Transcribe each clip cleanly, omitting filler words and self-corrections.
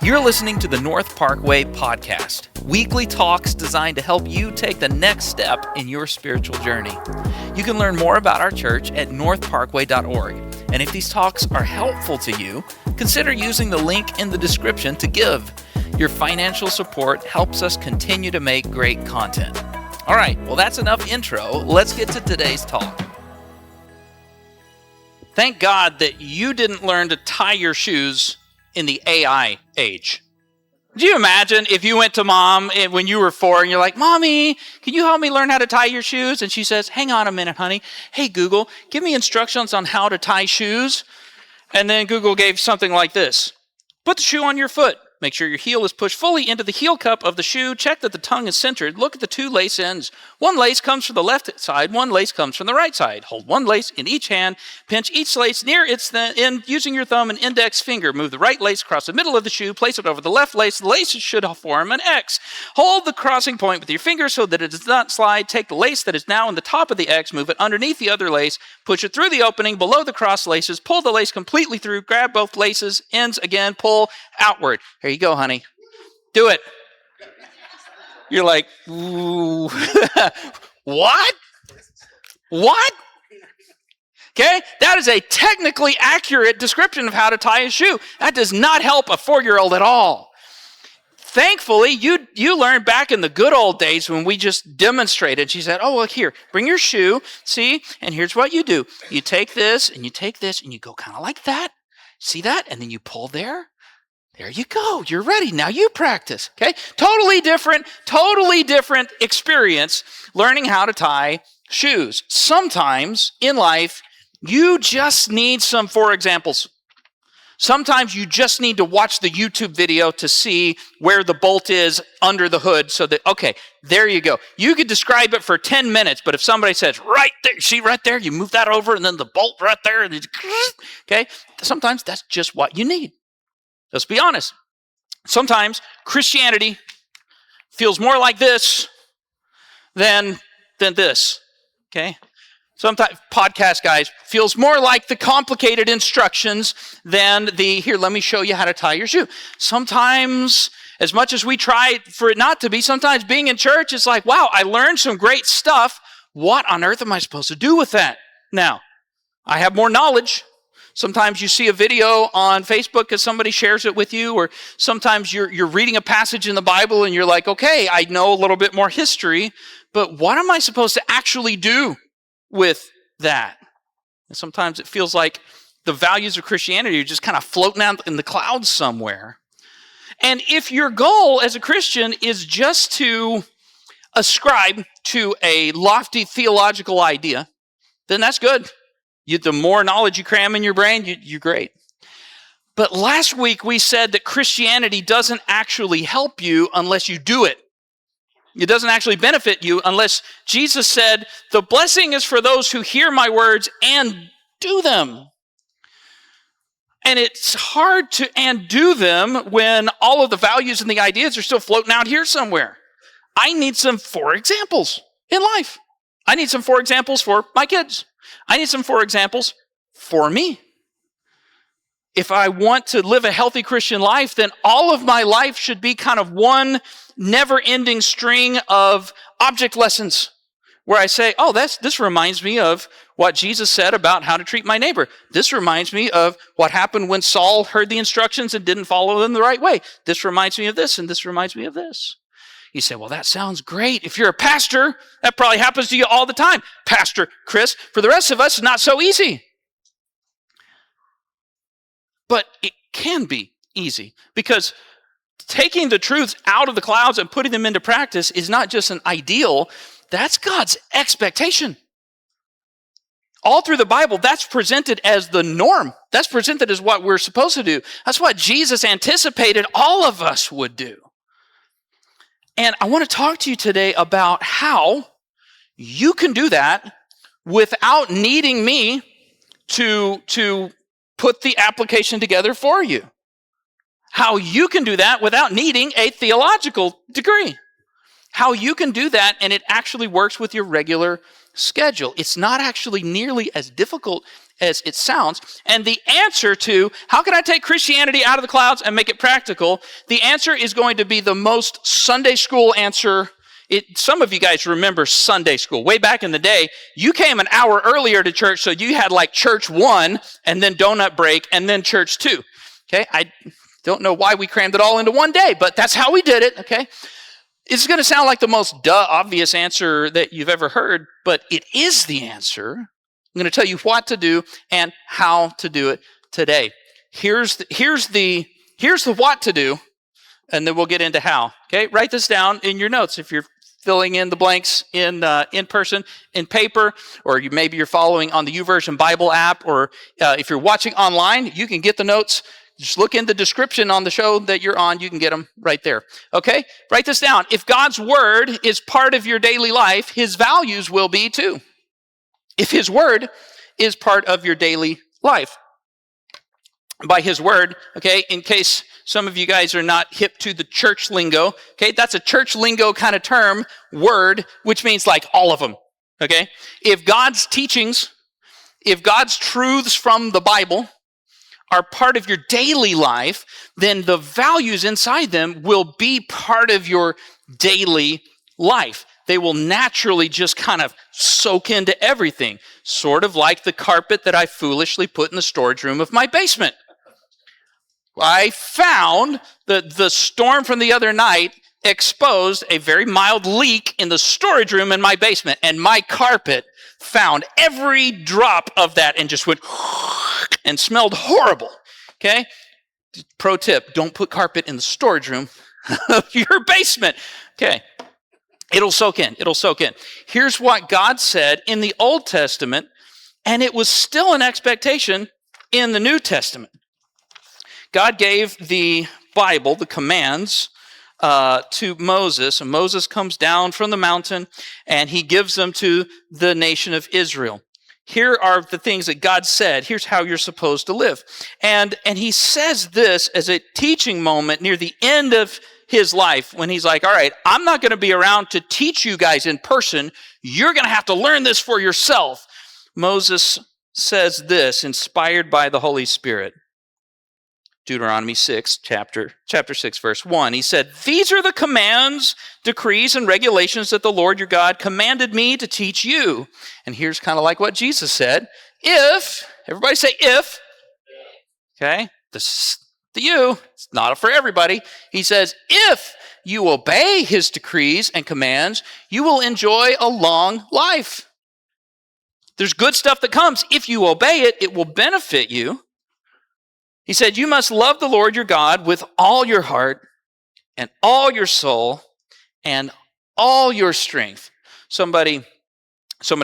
You're listening to the North Parkway Podcast, weekly talks designed to help you take the next step in your spiritual journey. You can learn more about our church at northparkway.org. And if these talks are helpful to you, consider using the link in the description to give. Your financial support helps us continue to make great content. All right, well, that's enough intro. Let's get to today's talk. Thank God that you didn't learn to tie your shoes in the AI age. Do you imagine if you went to mom when you were 4 and you're like, "Mommy, can you help me learn how to tie your shoes?" And she says, "Hang on a minute, honey. Hey, Google, give me instructions on how to tie shoes." And then Google gave something like this. Put the shoe on your foot. Make sure your heel is pushed fully into the heel cup of the shoe. Check that the tongue is centered. Look at the 2 lace ends. 1 lace comes from the left side. 1 lace comes from the right side. Hold 1 lace in each hand. Pinch each lace near its end using your thumb and index finger. Move the right lace across the middle of the shoe. Place it over the left lace. The laces should form an X. Hold the crossing point with your finger so that it does not slide. Take the lace that is now in the top of the X. Move it underneath the other lace. Push it through the opening below the cross laces. Pull the lace completely through. Grab both laces. Ends again. Pull outward. Here you go, honey. Do it. You're like, ooh. What? What? Okay, that is a technically accurate description of how to tie a shoe. That does not help a 4-year-old at all. Thankfully, you learned back in the good old days when we just demonstrated. She said, "Oh, look here, bring your shoe, see, and here's what you do. You take this, and you go kind of like that. See that? And then you pull there. There you go. You're ready. Now you practice." Okay? Totally different experience learning how to tie shoes. Sometimes in life, you just need some for examples. Sometimes you just need to watch the YouTube video to see where the bolt is under the hood so that, okay, there you go. You could describe it for 10 minutes, but if somebody says, "Right there, see right there, you move that over, and then the bolt right there," and okay, sometimes that's just what you need. Let's be honest. Sometimes Christianity feels more like this than this, okay? Sometimes podcast guys feels more like the complicated instructions than the, "Here, let me show you how to tie your shoe." Sometimes, as much as we try for it not to be, sometimes being in church is like, "Wow, I learned some great stuff. What on earth am I supposed to do with that?" Now, I have more knowledge. Sometimes you see a video on Facebook because somebody shares it with you, or sometimes you're reading a passage in the Bible and you're like, "Okay, I know a little bit more history, but what am I supposed to actually do with that?" And sometimes it feels like the values of Christianity are just kind of floating out in the clouds somewhere. And if your goal as a Christian is just to ascribe to a lofty theological idea, then that's good. The more knowledge you cram in your brain, you're great. But last week we said that Christianity doesn't actually help you unless you do it. It doesn't actually benefit you unless Jesus said, "The blessing is for those who hear my words and do them." And it's hard to and do them when all of the values and the ideas are still floating out here somewhere. I need some for examples in life. I need some for examples for my kids. I need some for examples for me. If I want to live a healthy Christian life, then all of my life should be kind of one never-ending string of object lessons where I say, "Oh, this reminds me of what Jesus said about how to treat my neighbor. This reminds me of what happened when Saul heard the instructions and didn't follow them the right way. This reminds me of this, and this reminds me of this." You say, "Well, that sounds great. If you're a pastor, that probably happens to you all the time." Pastor Chris, for the rest of us, it's not so easy. But it can be easy because taking the truths out of the clouds and putting them into practice is not just an ideal, that's God's expectation. All through the Bible, that's presented as the norm. That's presented as what we're supposed to do. That's what Jesus anticipated all of us would do. And I want to talk to you today about how you can do that without needing me to put the application together for you. How you can do that without needing a theological degree. How you can do that and it actually works with your regular schedule. It's not actually nearly as difficult as it sounds. And the answer to how can I take Christianity out of the clouds and make it practical, the answer is going to be the most Sunday school answer. Some of you guys remember Sunday school. Way back in the day, you came an hour earlier to church, so you had like church 1 and then donut break and then church 2. Okay, I don't know why we crammed it all into one day, but that's how we did it, okay? It's going to sound like the most obvious answer that you've ever heard, but it is the answer. I'm going to tell you what to do and how to do it today. Here's the what to do, and then we'll get into how. Okay, write this down in your notes if you're filling in the blanks in person, in paper, or maybe you're following on the YouVersion Bible app, or if you're watching online, you can get the notes. Just look in the description on the show that you're on. You can get them right there. Okay? Write this down. If God's word is part of your daily life, his values will be too. If his word is part of your daily life. By his word, okay, in case some of you guys are not hip to the church lingo, okay, that's a church lingo kind of term, word, which means like all of them, okay? If God's teachings, if God's truths from the Bible are part of your daily life, then the values inside them will be part of your daily life. They will naturally just kind of soak into everything, sort of like the carpet that I foolishly put in the storage room of my basement. I found that the storm from the other night exposed a very mild leak in the storage room in my basement, and my carpet found every drop of that and just went and smelled horrible, okay? Pro tip, don't put carpet in the storage room of your basement, okay? It'll soak in, it'll soak in. Here's what God said in the Old Testament, and it was still an expectation in the New Testament. God gave the Bible, the commands, to Moses, and Moses comes down from the mountain, and he gives them to the nation of Israel. Here are the things that God said. Here's how you're supposed to live. And he says this as a teaching moment near the end of his life when he's like, all right, I'm not going to be around to teach you guys in person. You're going to have to learn this for yourself. Moses says this, inspired by the Holy Spirit. Deuteronomy 6, chapter 6, verse 1. He said, these are the commands, decrees, and regulations that the Lord your God commanded me to teach you. And here's kind of like what Jesus said. If, everybody say if, okay, this the you, it's not for everybody. He says, if you obey his decrees and commands, you will enjoy a long life. There's good stuff that comes. If you obey it, it will benefit you. He said, you must love the Lord your God with all your heart and all your soul and all your strength. Somebody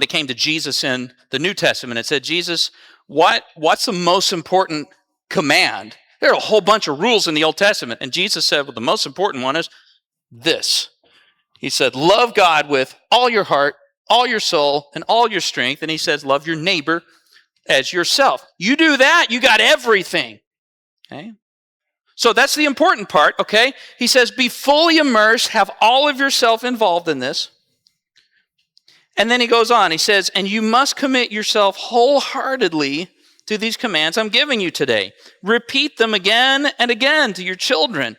came to Jesus in the New Testament and said, Jesus, what's the most important command? There are a whole bunch of rules in the Old Testament. And Jesus said, well, the most important one is this. He said, love God with all your heart, all your soul, and all your strength. And he says, love your neighbor as yourself. You do that, you got everything. Okay? So that's the important part, okay? He says, be fully immersed, have all of yourself involved in this. And then he goes on, he says, and you must commit yourself wholeheartedly to these commands I'm giving you today. Repeat them again and again to your children.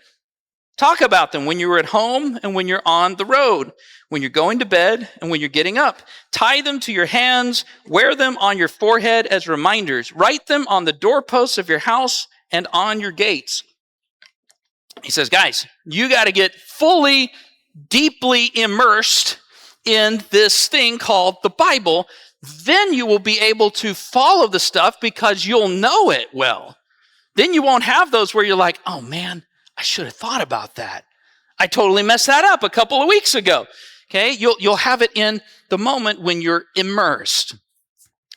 Talk about them when you're at home and when you're on the road, when you're going to bed and when you're getting up. Tie them to your hands, wear them on your forehead as reminders. Write them on the doorposts of your house and on your gates. He says, guys, you got to get fully, deeply immersed in this thing called the Bible. Then you will be able to follow the stuff because you'll know it well. Then you won't have those where you're like, oh man, I should have thought about that. I totally messed that up a couple of weeks ago. Okay, you'll have it in the moment when you're immersed.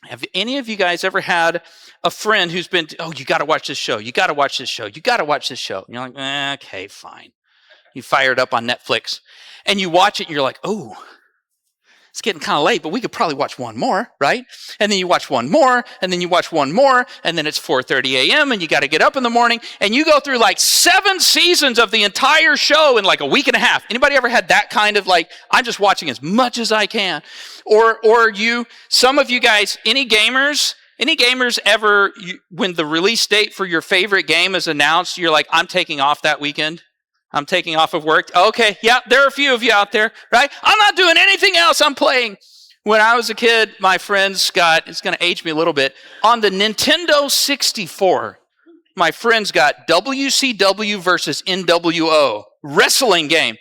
Have any of you guys ever had a friend who's been, oh, you got to watch this show. You got to watch this show. You got to watch this show. And you're like, okay, fine. You fire it up on Netflix and you watch it and you're like, oh, it's getting kind of late, but we could probably watch one more, right? And then you watch one more, and then you watch one more, and then it's 4:30 a.m., and you got to get up in the morning, and you go through like 7 seasons of the entire show in like a week and a half. Anybody ever had that kind of like, I'm just watching as much as I can? Or some of you guys, any gamers, Any gamers ever, when the release date for your favorite game is announced, you're like, I'm taking off that weekend? I'm taking off of work? Okay, yeah, there are a few of you out there, right? I'm not doing anything else. I'm playing. When I was a kid, my friend Scott, it's going to age me a little bit, on the Nintendo 64, my friends got WCW versus NWO, wrestling game.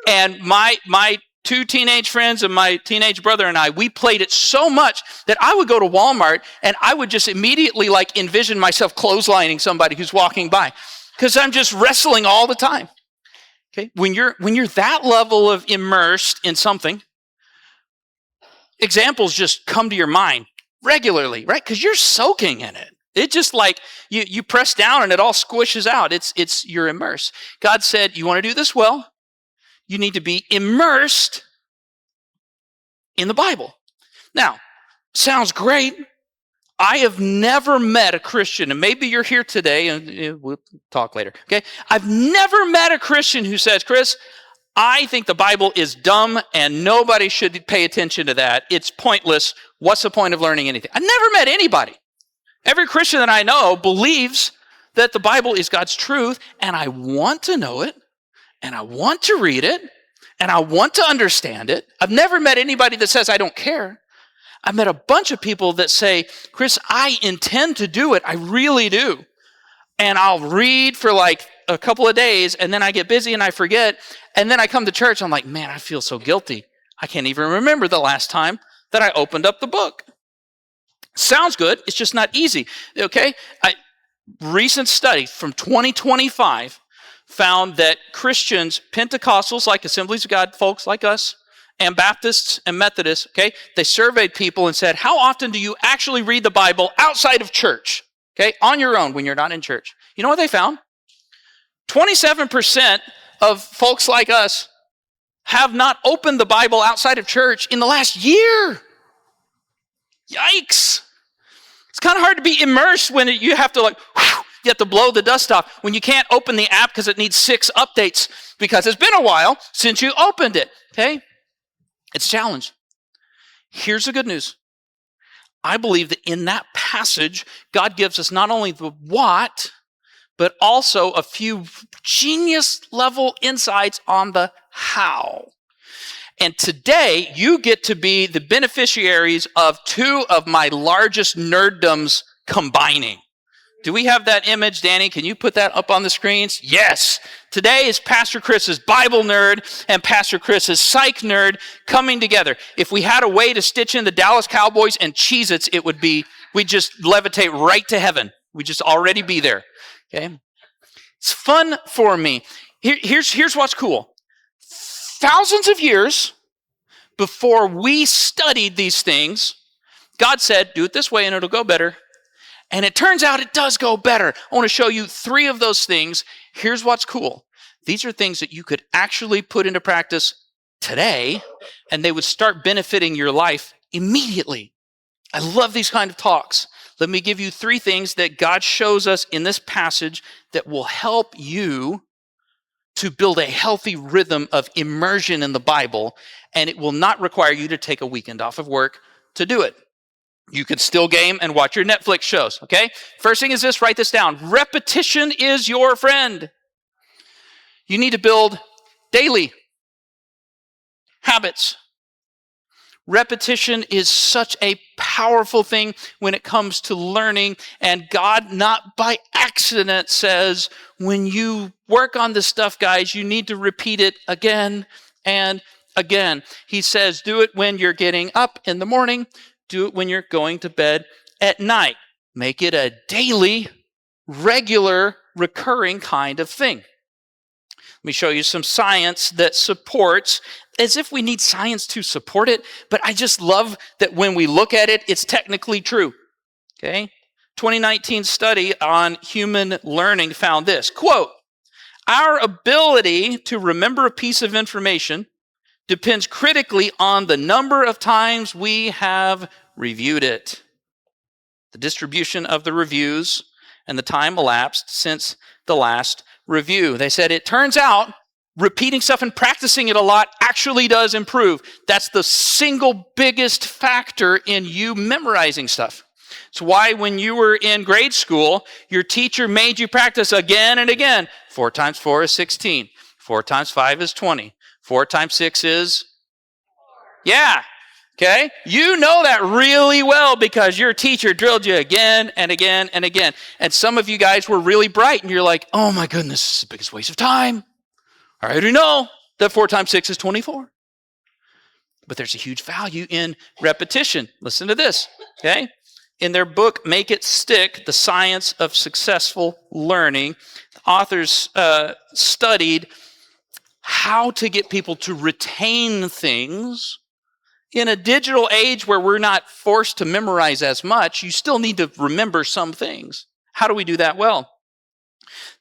And my two teenage friends and my teenage brother and I, we played it so much that I would go to Walmart and I would just immediately like envision myself clotheslining somebody who's walking by because I'm just wrestling all the time. Okay, when you're that level of immersed in something, examples just come to your mind regularly, right? Because you're soaking in it. It just like you press down and it all squishes out. It's you're immersed. God said, you want to do this well? You need to be immersed in the Bible. Now, sounds great. I have never met a Christian, and maybe you're here today, and we'll talk later, okay? I've never met a Christian who says, Chris, I think the Bible is dumb and nobody should pay attention to that. It's pointless. What's the point of learning anything? I've never met anybody. Every Christian that I know believes that the Bible is God's truth, and I want to know it, and I want to read it, and I want to understand it. I've never met anybody that says, I don't care. I've met a bunch of people that say, Chris, I intend to do it. I really do. And I'll read for like a couple of days, and then I get busy and I forget. And then I come to church, I'm like, man, I feel so guilty. I can't even remember the last time that I opened up the book. Sounds good. It's just not easy. Okay? Recent study from 2025 found that Christians, Pentecostals, like Assemblies of God folks like us, and Baptists and Methodists, okay, they surveyed people and said, how often do you actually read the Bible outside of church? Okay, on your own when you're not in church. You know what they found? 27% of folks like us have not opened the Bible outside of church in the last year. Yikes. It's kind of hard to be immersed when you have to you have to blow the dust off. When you can't open the app because it needs 6 updates because it's been a while since you opened it, okay? It's a challenge. Here's the good news. I believe that in that passage, God gives us not only the what, but also a few genius level insights on the how. And today, you get to be the beneficiaries of 2 of my largest nerddoms combining. Do we have that image, Danny? Can you put that up on the screens? Yes. Today is Pastor Chris's Bible nerd and Pastor Chris's psych nerd coming together. If we had a way to stitch in the Dallas Cowboys and Cheez-Its, it would be, we'd just levitate right to heaven. We'd just already be there. Okay? It's fun for me. Here's what's cool. Thousands of years before we studied these things, God said, do it this way and it'll go better. And it turns out it does go better. I want to show you 3 of those things. Here's what's cool. These are things that you could actually put into practice today, and they would start benefiting your life immediately. I love these kind of talks. Let me give you 3 things that God shows us in this passage that will help you to build a healthy rhythm of immersion in the Bible, and it will not require you to take a weekend off of work to do it. You could still game and watch your Netflix shows, okay? First thing is this, write this down. Repetition is your friend. You need to build daily habits. Repetition is such a powerful thing when it comes to learning, and God, not by accident, says, when you work on this stuff, guys, you need to repeat it again and again. He says, do it when you're getting up in the morning. Do it when you're going to bed at night. Make it a daily, regular, recurring kind of thing. Let me show you some science that supports, as if we need science to support it, but I just love that when we look at it, it's technically true. Okay? 2019 study on human learning found this, quote, our ability to remember a piece of information depends critically on the number of times we have reviewed it. The distribution of the reviews and the time elapsed since the last review. They said it turns out repeating stuff and practicing it a lot actually does improve. That's the single biggest factor in you memorizing stuff. It's why when you were in grade school, your teacher made you practice again and again. 4 times 4 is 16. 4 times 5 is 20. 4 times 6 is? Yeah. Okay? You know that really well because your teacher drilled you again and again and again. And some of you guys were really bright and you're like, oh my goodness, this is the biggest waste of time. I already know that 4 times 6 is 24. But there's a huge value in repetition. Listen to this, okay? In their book, Make It Stick, The Science of Successful Learning, authors studied how to get people to retain things. In a digital age where we're not forced to memorize as much, you still need to remember some things. How do we do that well?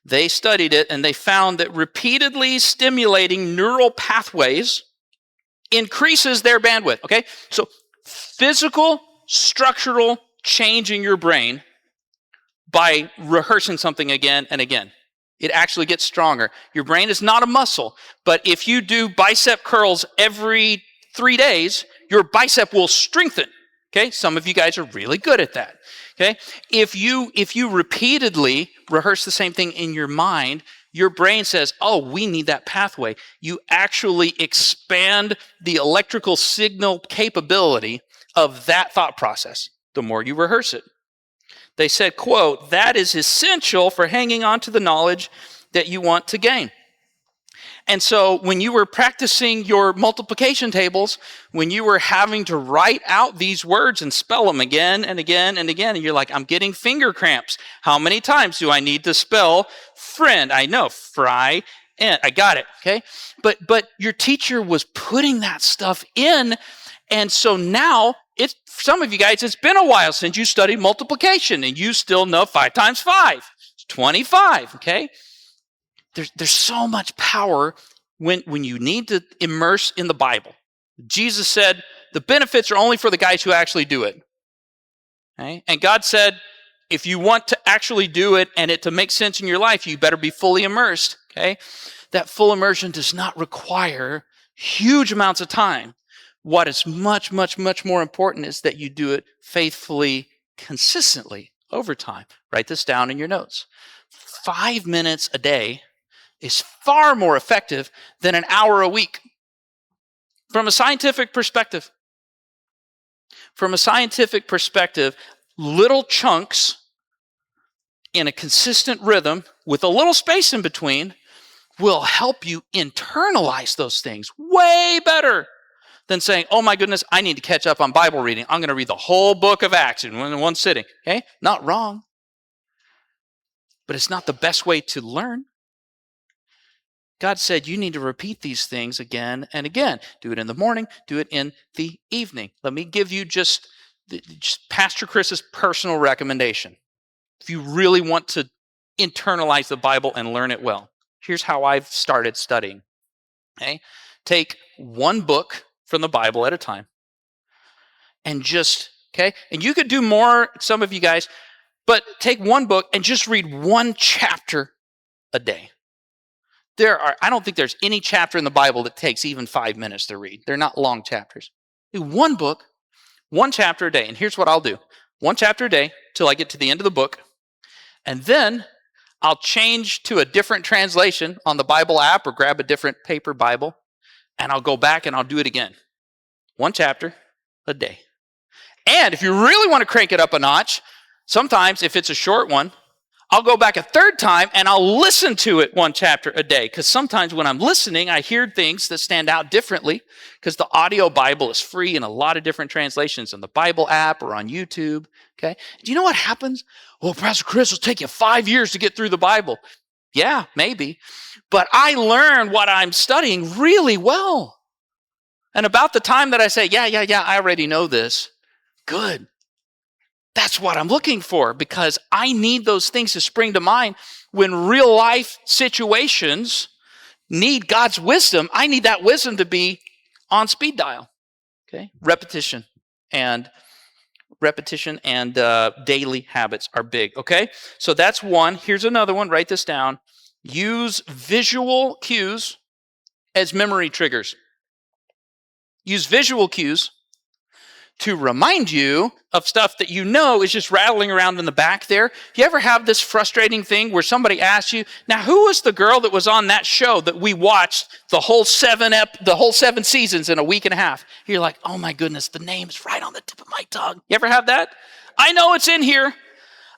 They studied it and they found that repeatedly stimulating neural pathways increases their bandwidth, okay? So physical, structural change in your brain by rehearsing something again and again. It actually gets stronger. Your brain is not a muscle, but if you do bicep curls every 3 days, your bicep will strengthen, okay? Some of you guys are really good at that, okay? If you repeatedly rehearse the same thing in your mind, your brain says, oh, we need that pathway. You actually expand the electrical signal capability of that thought process the more you rehearse it. They said, quote, that is essential for hanging on to the knowledge that you want to gain. And so when you were practicing your multiplication tables, when you were having to write out these words and spell them again and again and again, and you're like, I'm getting finger cramps. How many times do I need to spell friend? I know, fry, and I got it, okay? But your teacher was putting that stuff in, and so now, some of you guys, it's been a while since you studied multiplication, and you still know 5 times 5. It's 25, okay? There's so much power when you need to immerse in the Bible. Jesus said the benefits are only for the guys who actually do it. Okay? And God said, if you want to actually do it and it to make sense in your life, you better be fully immersed. Okay? That full immersion does not require huge amounts of time. What is much, much, much more important is that you do it faithfully, consistently, over time. Write this down in your notes. 5 minutes a day is far more effective than an hour a week. From a scientific perspective, little chunks in a consistent rhythm with a little space in between will help you internalize those things way better than saying, oh my goodness, I need to catch up on Bible reading. I'm going to read the whole book of Acts in one sitting. Okay? Not wrong. But it's not the best way to learn. God said you need to repeat these things again and again. Do it in the morning, do it in the evening. Let me give you just Pastor Chris's personal recommendation. If you really want to internalize the Bible and learn it well, here's how I've started studying. Okay? Take one book from the Bible at a time and and you could do more, some of you guys, but take one book and just read one chapter a day. I don't think there's any chapter in the Bible that takes even 5 minutes to read. They're not long chapters. Do one book, one chapter a day. And here's what I'll do. One chapter a day till I get to the end of the book. And then I'll change to a different translation on the Bible app or grab a different paper Bible. And I'll go back and I'll do it again. One chapter a day. And if you really want to crank it up a notch, sometimes if it's a short one, I'll go back a third time and I'll listen to it one chapter a day. Because sometimes when I'm listening, I hear things that stand out differently because the audio Bible is free in a lot of different translations on the Bible app or on YouTube. Okay? Do you know what happens? Well, Pastor Chris, it'll take you 5 years to get through the Bible. Yeah, maybe. But I learn what I'm studying really well. And about the time that I say, yeah, I already know this. Good. That's what I'm looking for because I need those things to spring to mind when real life situations need God's wisdom. I need that wisdom to be on speed dial. Okay, repetition and daily habits are big. Okay, so that's one. Here's another one. Write this down. Use visual cues as memory triggers. Use visual cues to remind you of stuff that you know is just rattling around in the back there. You ever have this frustrating thing where somebody asks you, now who was the girl that was on that show that we watched the whole 7 seasons in a week and a half? You're like, oh my goodness, the name's right on the tip of my tongue. You ever have that? I know it's in here.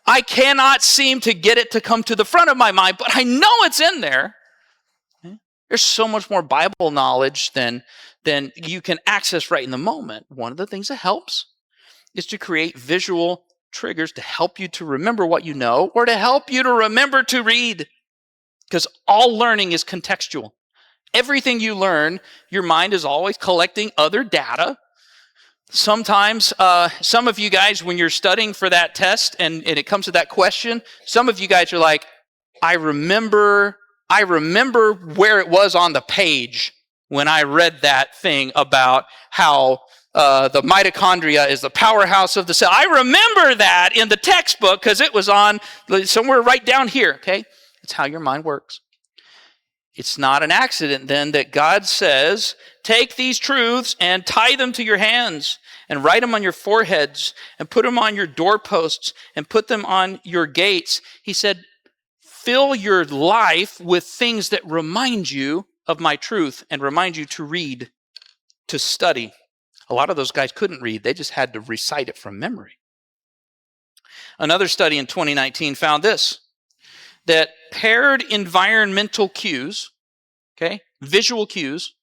I cannot seem to get it to come to the front of my mind, but I know it's in there. There's so much more Bible knowledge than you can access right in the moment. One of the things that helps is to create visual triggers to help you to remember what you know or to help you to remember to read. Because all learning is contextual. Everything you learn, your mind is always collecting other data. Sometimes, some of you guys, when you're studying for that test and it comes to that question, some of you guys are like, I remember where it was on the page when I read that thing about how the mitochondria is the powerhouse of the cell. I remember that in the textbook because it was on somewhere right down here, okay? That's how your mind works. It's not an accident then that God says, take these truths and tie them to your hands and write them on your foreheads and put them on your doorposts and put them on your gates. He said, fill your life with things that remind you of my truth and remind you to read, to study. A lot of those guys couldn't read. They just had to recite it from memory. Another study in 2019 found this, that paired environmental cues, okay, visual cues,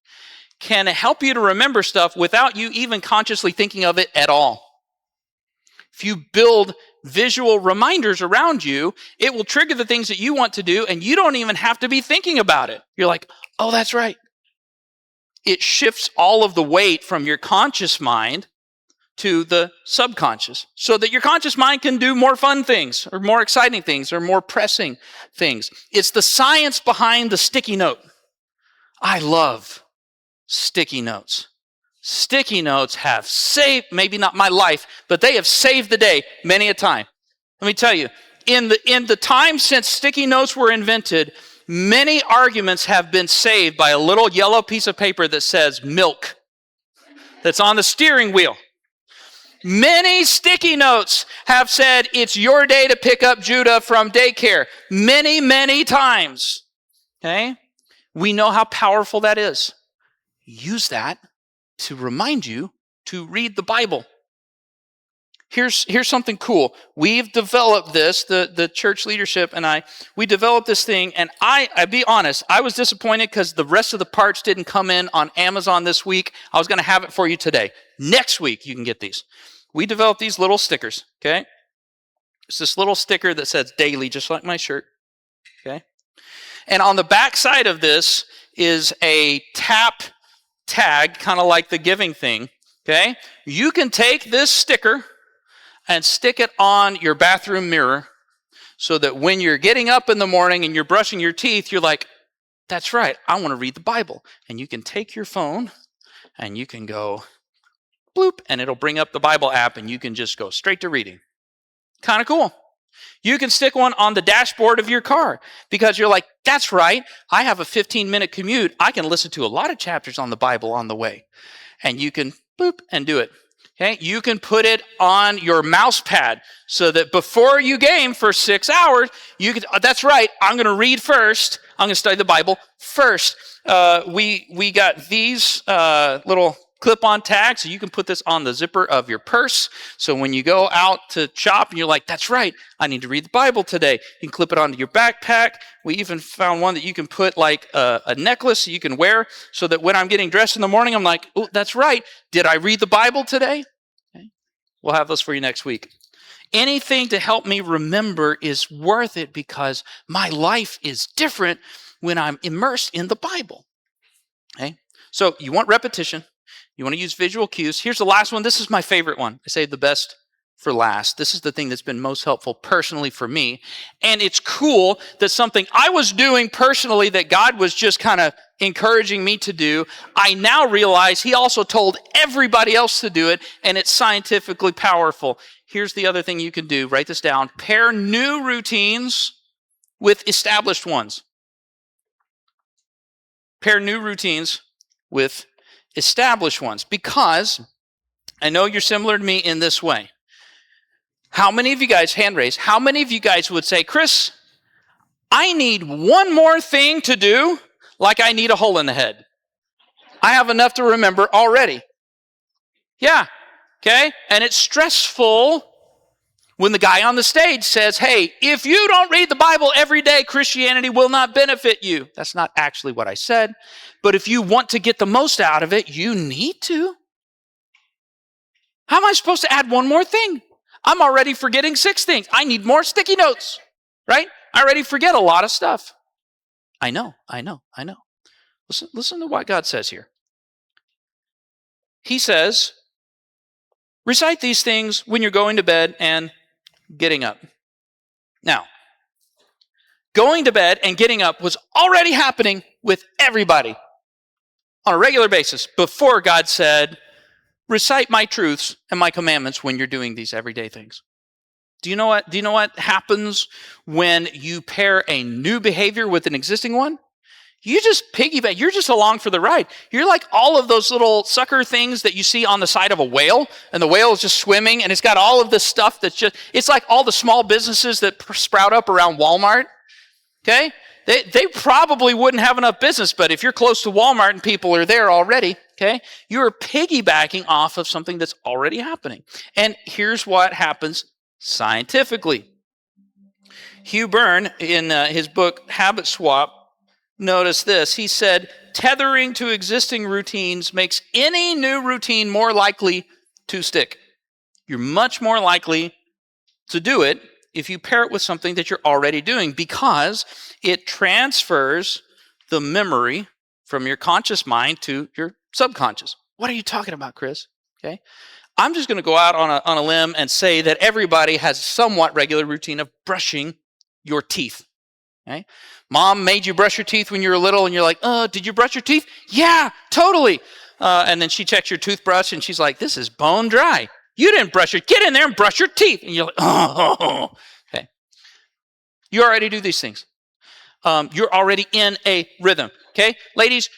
can help you to remember stuff without you even consciously thinking of it at all. If you build visual reminders around you, it will trigger the things that you want to do, and you don't even have to be thinking about it. You're like, oh, that's right. It shifts all of the weight from your conscious mind to the subconscious so that your conscious mind can do more fun things or more exciting things or more pressing things. It's the science behind the sticky note. I love sticky notes. Sticky notes have saved, maybe not my life, but they have saved the day many a time. Let me tell you, in the time since sticky notes were invented, many arguments have been saved by a little yellow piece of paper that says milk that's on the steering wheel. Many sticky notes have said, it's your day to pick up Judah from daycare. Many, many times. Okay? We know how powerful that is. Use that to remind you to read the Bible. Here's something cool. We've developed this, the church leadership and we developed this thing, and I be honest, I was disappointed because the rest of the parts didn't come in on Amazon this week. I was going to have it for you today. Next week, you can get these. We developed these little stickers, okay? It's this little sticker that says daily, just like my shirt, okay? And on the back side of this is a tap tag, kind of like the giving thing, okay? You can take this sticker and stick it on your bathroom mirror so that when you're getting up in the morning and you're brushing your teeth, you're like, that's right, I want to read the Bible. And you can take your phone and you can go bloop, and it'll bring up the Bible app and you can just go straight to reading. Kind of cool. You can stick one on the dashboard of your car because you're like, that's right, I have a 15-minute commute. I can listen to a lot of chapters on the Bible on the way. And you can boop and do it. Okay? You can put it on your mouse pad so that before you game for 6 hours, you can, that's right, I'm going to read first. I'm going to study the Bible first. We got these little clip-on tags, so you can put this on the zipper of your purse. So when you go out to shop and you're like, that's right, I need to read the Bible today, you can clip it onto your backpack. We even found one that you can put like a necklace you can wear so that when I'm getting dressed in the morning, I'm like, oh, that's right, did I read the Bible today? Okay. We'll have those for you next week. Anything to help me remember is worth it because my life is different when I'm immersed in the Bible. Okay? So you want repetition. You want to use visual cues. Here's the last one. This is my favorite one. I saved the best for last. This is the thing that's been most helpful personally for me. And it's cool that something I was doing personally that God was just kind of encouraging me to do, I now realize He also told everybody else to do it, and it's scientifically powerful. Here's the other thing you can do. Write this down. Pair new routines with established ones. Pair new routines with established ones, because I know you're similar to me in this way. How many of you guys, hand raise, how many of you guys would say, Chris, I need one more thing to do like I need a hole in the head? I have enough to remember already. Yeah, okay? And it's stressful when the guy on the stage says, hey, if you don't read the Bible every day, Christianity will not benefit you. That's not actually what I said. But if you want to get the most out of it, you need to. How am I supposed to add one more thing? I'm already forgetting 6 things. I need more sticky notes, right? I already forget a lot of stuff. I know. Listen to what God says here. He says, recite these things when you're going to bed and getting up. Now, going to bed and getting up was already happening with everybody on a regular basis before God said, recite my truths and my commandments when you're doing these everyday things. Do you know what happens when you pair a new behavior with an existing one? You just piggyback. You're just along for the ride. You're like all of those little sucker things that you see on the side of a whale, and the whale is just swimming, and it's got all of this stuff that's just, it's like all the small businesses that sprout up around Walmart, okay? They probably wouldn't have enough business, but if you're close to Walmart and people are there already, okay, you're piggybacking off of something that's already happening. And here's what happens scientifically. Hugh Byrne, in his book Habit Swap, notice this. He said, tethering to existing routines makes any new routine more likely to stick. You're much more likely to do it if you pair it with something that you're already doing, because it transfers the memory from your conscious mind to your subconscious. What are you talking about, Chris? Okay. I'm just going to go out on a limb and say that everybody has a somewhat regular routine of brushing your teeth. Okay? Mom made you brush your teeth when you were little, and you're like, did you brush your teeth? Yeah, totally. And then she checks your toothbrush, and she's like, this is bone dry. You didn't brush it. Get in there and brush your teeth. And you're like, oh. Okay. You already do these things. You're already in a rhythm. Okay? Ladies,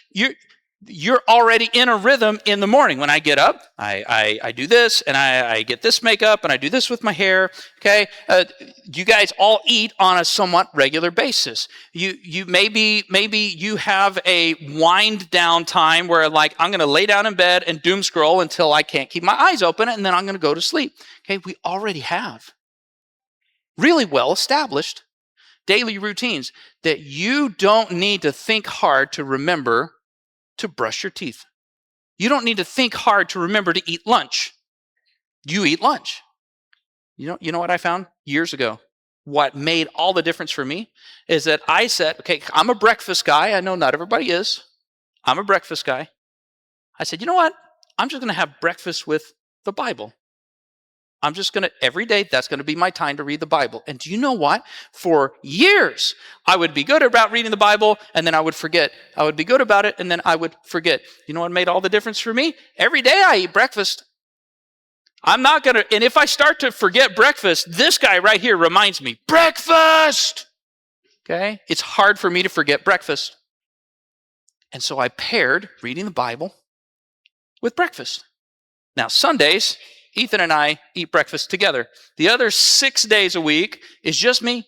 you're already in a rhythm in the morning. When I get up, I do this, and I get this makeup, and I do this with my hair. Okay, you guys all eat on a somewhat regular basis. You maybe you have a wind down time where, like, I'm going to lay down in bed and doom scroll until I can't keep my eyes open, and then I'm going to go to sleep. Okay, we already have really well established daily routines that you don't need to think hard to remember to brush your teeth. You don't need to think hard to remember to eat lunch. You eat lunch. You know what I found years ago? What made all the difference for me is that I said, okay, I'm a breakfast guy. I know not everybody is. I'm a breakfast guy. I said, you know what? I'm just going to have breakfast with the Bible. I'm just going to, every day, that's going to be my time to read the Bible. And do you know what? For years, I would be good about reading the Bible, and then I would forget. I would be good about it, and then I would forget. You know what made all the difference for me? Every day I eat breakfast. I'm not going to, and if I start to forget breakfast, this guy right here reminds me, breakfast! Okay? It's hard for me to forget breakfast. And so I paired reading the Bible with breakfast. Now, Sundays, Ethan and I eat breakfast together. The other 6 days a week is just me.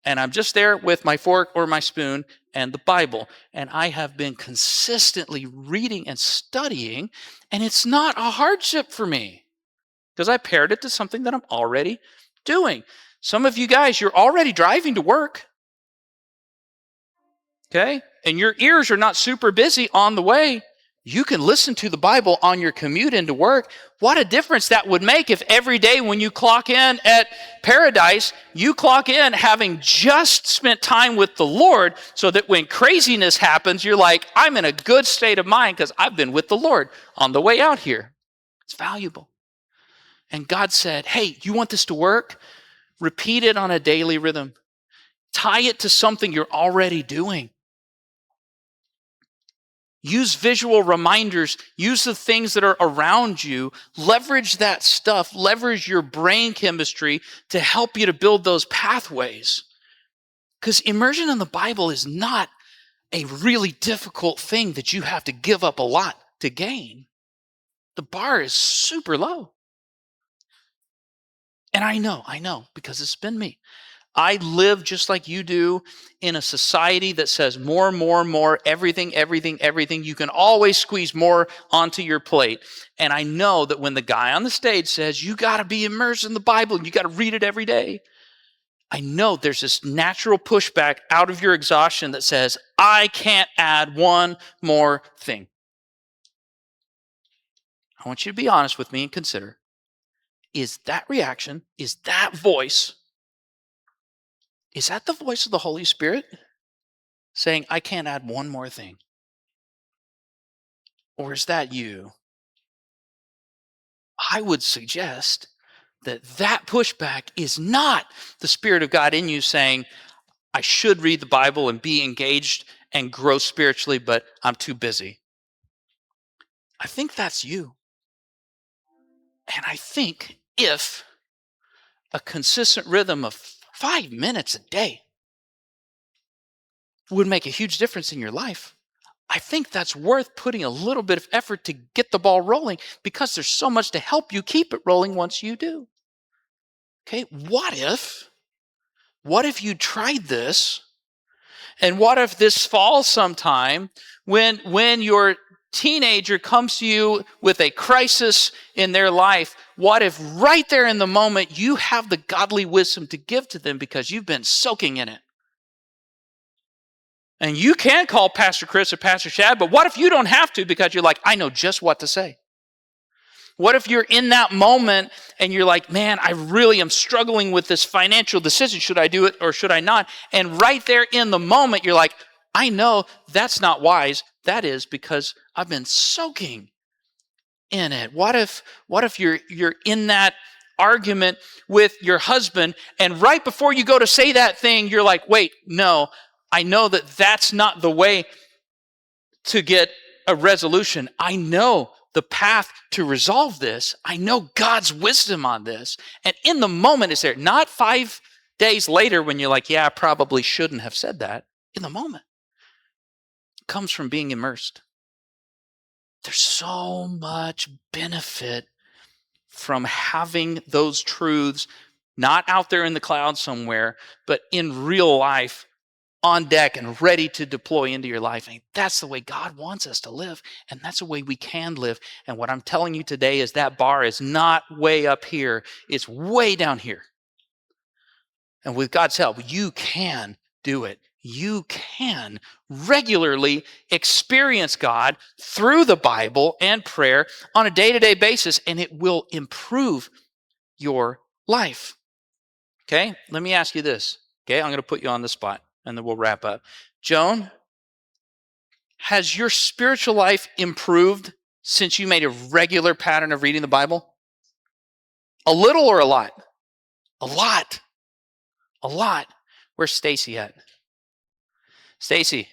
And I'm just there with my fork or my spoon and the Bible. And I have been consistently reading and studying, and it's not a hardship for me because I paired it to something that I'm already doing. Some of you guys, you're already driving to work. Okay? And your ears are not super busy on the way. You can listen to the Bible on your commute into work. What a difference that would make if every day when you clock in at Paradise, you clock in having just spent time with the Lord, so that when craziness happens, you're like, I'm in a good state of mind because I've been with the Lord on the way out here. It's valuable. And God said, hey, you want this to work? Repeat it on a daily rhythm. Tie it to something you're already doing. Use visual reminders. Use the things that are around you. Leverage that stuff. Leverage your brain chemistry to help you to build those pathways. Because immersion in the Bible is not a really difficult thing that you have to give up a lot to gain. The bar is super low. And I know, because it's been me. I live just like you do in a society that says more, everything. You can always squeeze more onto your plate. And I know that when the guy on the stage says, you got to be immersed in the Bible and you got to read it every day, I know there's this natural pushback out of your exhaustion that says, I can't add one more thing. I want you to be honest with me and consider, is that reaction, is that voice, is that the voice of the Holy Spirit saying, I can't add one more thing? Or is that you? I would suggest that that pushback is not the Spirit of God in you saying, I should read the Bible and be engaged and grow spiritually, but I'm too busy. I think that's you. And I think if a consistent rhythm of 5 minutes a day would make a huge difference in your life, I think that's worth putting a little bit of effort to get the ball rolling, because there's so much to help you keep it rolling once you do. Okay, what if you tried this, and what if this fall sometime when your teenager comes to you with a crisis in their life, what if right there in the moment you have the godly wisdom to give to them because you've been soaking in it? And you can call Pastor Chris or Pastor Shad, but what if you don't have to because you're like, I know just what to say? What if you're in that moment and you're like, man, I really am struggling with this financial decision. Should I do it or should I not? And right there in the moment, you're like, I know that's not wise. That is because I've been soaking in it. What if you're in that argument with your husband, and right before you go to say that thing, you're like, wait, no, I know that that's not the way to get a resolution. I know the path to resolve this. I know God's wisdom on this. And in the moment it's there, not 5 days later when you're like, yeah, I probably shouldn't have said that. In the moment. It comes from being immersed. There's so much benefit from having those truths not out there in the cloud somewhere, but in real life, on deck and ready to deploy into your life. And that's the way God wants us to live, and that's the way we can live. And what I'm telling you today is that bar is not way up here, it's way down here. And with God's help, you can do it. You can regularly experience God through the Bible and prayer on a day-to-day basis, and it will improve your life. Okay, let me ask you this. Okay, I'm going to put you on the spot, and then we'll wrap up. Joan, has your spiritual life improved since you made a regular pattern of reading the Bible? A little or a lot? A lot. A lot. Where's Stacy at? Stacy,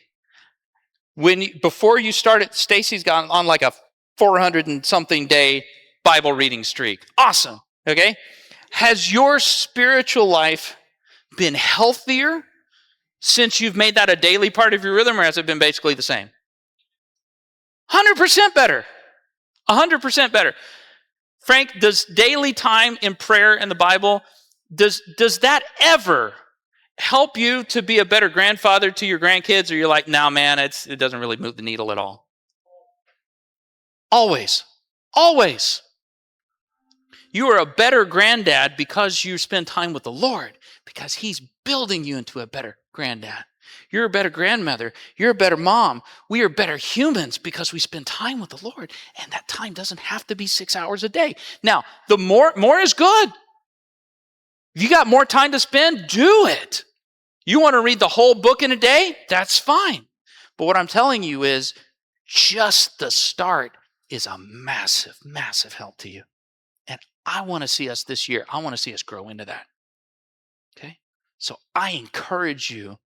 before you started, Stacy's gone on like a 400 and something day Bible reading streak. Awesome. Okay? Has your spiritual life been healthier since you've made that a daily part of your rhythm, or has it been basically the same? 100% better. 100% better. Frank, does daily time in prayer in the Bible, does that ever help you to be a better grandfather to your grandkids, or you're like, no, man, it doesn't really move the needle at all? Always. Always. You are a better granddad because you spend time with the Lord, because He's building you into a better granddad. You're a better grandmother. You're a better mom. We are better humans because we spend time with the Lord, and that time doesn't have to be 6 hours a day. Now, the more is good. If you got more time to spend, do it. You want to read the whole book in a day? That's fine. But what I'm telling you is just the start is a massive, massive help to you. And I want to see us this year, I want to see us grow into that. Okay? So I encourage you,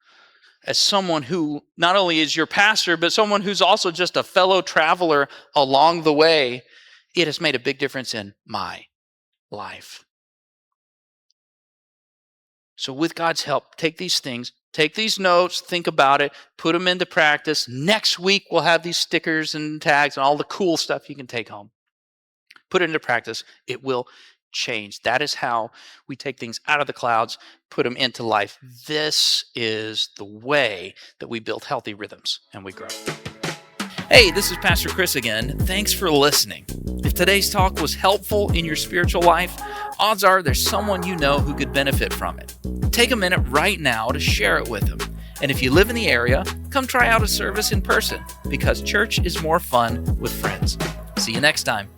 as someone who not only is your pastor, but someone who's also just a fellow traveler along the way, it has made a big difference in my life. So with God's help, take these things, take these notes, think about it, put them into practice. Next week, we'll have these stickers and tags and all the cool stuff you can take home. put it into practice, it will change. That is how we take things out of the clouds, put them into life. This is the way that we build healthy rhythms and we grow. Hey, this is Pastor Chris again. Thanks for listening. If today's talk was helpful in your spiritual life, odds are there's someone you know who could benefit from it. Take a minute right now to share it with them. And if you live in the area, come try out a service in person, because church is more fun with friends. See you next time.